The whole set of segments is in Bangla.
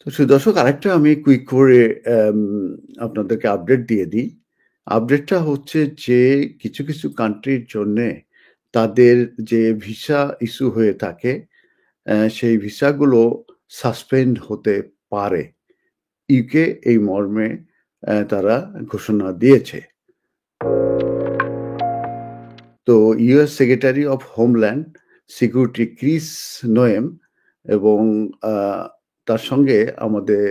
তো দর্শক আরেকটা আমি কুইক করে অ্যাম আপনাদেরকে আপডেট দিয়ে দিই। আপডেটটা হচ্ছে যে কিছু কান্ট্রির জন্যে তাদের যে ভিসা ইস্যু হয়ে থাকে, সেই ভিসাগুলো সাসপেন্ড হতে পারে। ইউকে এই মর্মে তারা ঘোষণা দিয়েছে। তো US secretary of homeland security Chris Noem এবং আ তার সঙ্গে আমাদের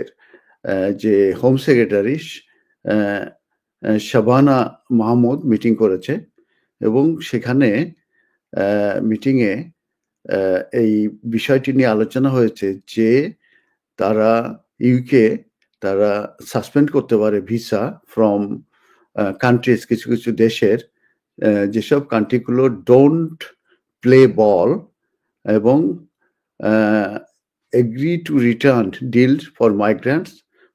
যে হোম সেক্রেটারি অ্যা অ্যা শাবানা মাহমুদ মিটিং করেছে এবং সেখানে মিটিংয়ে এই বিষয়টি নিয়ে আলোচনা হয়েছে যে তারা ইউকে তারা সাসপেন্ড করতে পারে ভিসা ফ্রম কান্ট্রিজ কিছু দেশের যেসব কান্ট্রিগুলো ডোন্ট প্লে বল এবং agree to return deals for migrants,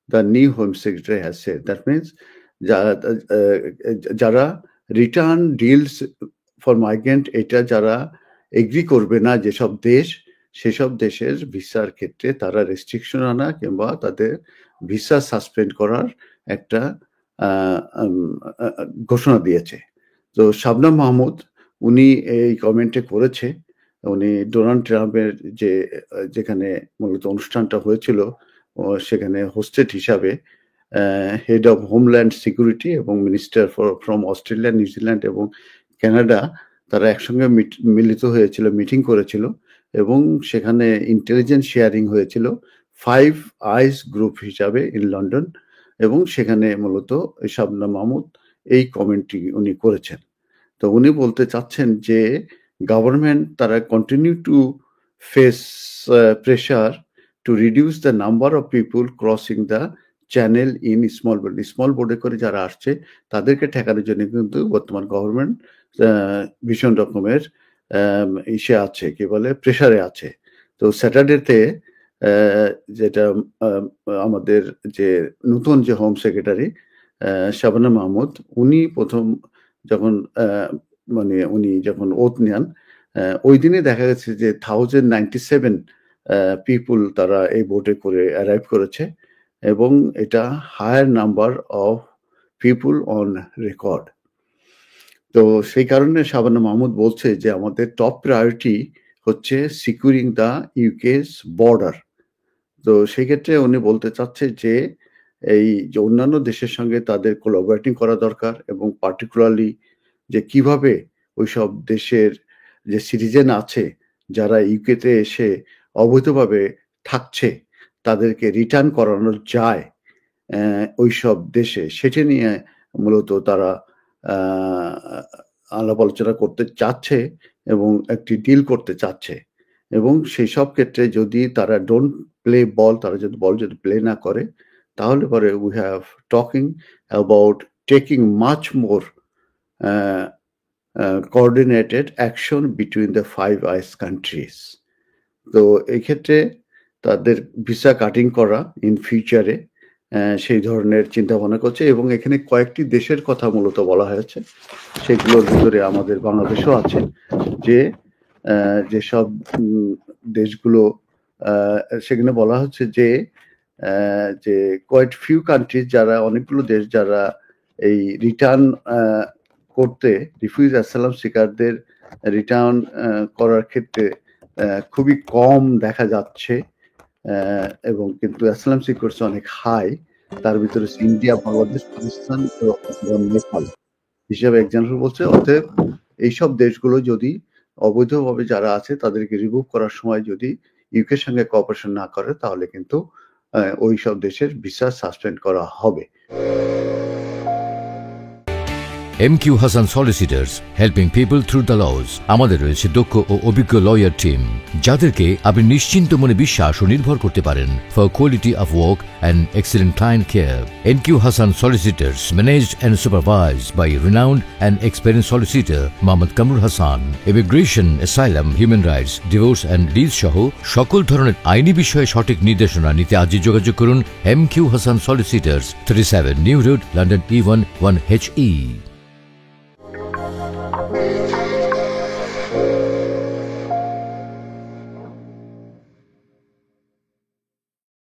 the new Home Secretary has said. That means যারা রিটার্ন ডিলস ফর মাইগ্রেন্ট এটা যারা এগ্রি করবে না যেসব দেশ, সেসব দেশের ভিসার ক্ষেত্রে তারা রেস্ট্রিকশন আনা কিংবা তাদের ভিসা সাসপেন্ড করার একটা ঘোষণা দিয়েছে। তো শাবনাম মাহমুদ উনি এই কমেন্টে করেছে। উনি ডোনাল্ড ট্রাম্পের যেখানে মূলত অনুষ্ঠানটা হয়েছিল সেখানে হোস্টেড হিসাবে হেড অফ হোমল্যান্ড সিকিউরিটি এবং মিনিস্টার ফ্রম অস্ট্রেলিয়া, নিউজিল্যান্ড এবং কানাডা তারা একসঙ্গে মিলিত হয়েছিল, মিটিং করেছিল এবং সেখানে ইন্টেলিজেন্স শেয়ারিং হয়েছিল 5 আইস গ্রুপ হিসাবে ইন লন্ডন এবং সেখানে মূলত শাবনাম মাহমুদ এই কমেন্টটি উনি করেছেন। তো উনি বলতে চাচ্ছেন যে গভর্নমেন্ট তারা continue to face pressure to reduce the number of people crossing the channel in small বোটে করে যারা আসছে তাদেরকে ঠেকানোর জন্য কিন্তু বর্তমান গভর্নমেন্ট ভীষণ রকমের ইসে আছে, কি বলে, প্রেশারে আছে। তো স্যাটারডেতে যেটা আমাদের যে নতুন যে হোম সেক্রেটারি শাবানা মাহমুদ উনি প্রথম যখন উনি যখন ওথ নেন ওই দিনে দেখা গেছে যে 1097 পিপুল তারা এই বোটে করে অ্যারাইভ করেছে এবং এটা higher number of people on record. তো সেই কারণে শাবানা মাহমুদ বলছে যে আমাদের টপ প্রায়োরিটি হচ্ছে সিকিউরিং দ্য ইউকেস বর্ডার। তো সেই ক্ষেত্রে উনি বলতে চাচ্ছে যে এই যে অন্যান্য দেশের সঙ্গে তাদের কোলাবোরেটিং করা দরকার এবং পার্টিকুলারলি যে কিভাবে ওইসব দেশের যে সিটিজেন আছে যারা ইউকেতে এসে অবৈধভাবে থাকছে তাদেরকে রিটার্ন করানো যায় ওইসব দেশে, সেটা নিয়ে মূলত তারা আলাপ আলোচনা করতে চাচ্ছে এবং একটি ডিল করতে চাচ্ছে এবং সেই সব ক্ষেত্রে যদি তারা ডোন্ট প্লে বল, তারা যদি বল যদি প্লে না করে তাহলে পরে we have talking about taking much more coordinated action between the 5 eyes countries. তো এই ক্ষেত্রে তাদের ভিসা কাটিং করা ইন ফিউচারে সেই ধরনের চিন্তাভাবনা করছে এবং এখানে কয়েকটি দেশের কথা মূলত বলা হয়েছে, সেগুলোর ভিতরে আমাদের বাংলাদেশও আছে। যেসব দেশগুলো সেখানে বলা হচ্ছে যে কোয়াইট ফিউ কান্ট্রিজ যারা অনেকগুলো দেশ যারা এই রিটার্ন করতে রিফিউজ অ্যাসাইলাম সিকারদের রিটার্ন করার ক্ষেত্রে খুবই কম দেখা যাচ্ছে এবং কিন্তু অ্যাসাইলাম সিকার্স অনেক হাই, তার ভিতরে ইন্ডিয়া, বাংলাদেশ, পাকিস্তান এবং নেপাল হিসাবে এক্সাম্পল বলছে। অতএব এইসব দেশগুলো যদি অবৈধভাবে যারা আছে তাদেরকে রিমুভ করার সময় যদি ইউকের সঙ্গে কোঅপারেশন না করে তাহলে কিন্তু ওই সব দেশের ভিসা সাসপেন্ড করা হবে। MQ Hassan Solicitors, helping people through the laws. আমাদের রয়েছে দক্ষ ও অভিজ্ঞ লয়ার টিম যাদেরকে আপনি নিশ্চিন্ত মনে বিশ্বাস ও নির্ভর করতে পারেন for quality of work and excellent client care. MQ Hassan Solicitors, managed and supervised by renowned and experienced solicitor Mohammad Kamrul Hassan. Immigration, asylum, human rights, divorce and deals সহ সকল ধরনের আইনি বিষয়ে সঠিক নির্দেশনা নিতে আজই যোগাযোগ করুন MQ Hassan Solicitors, 37 New Road, London E1 1HE.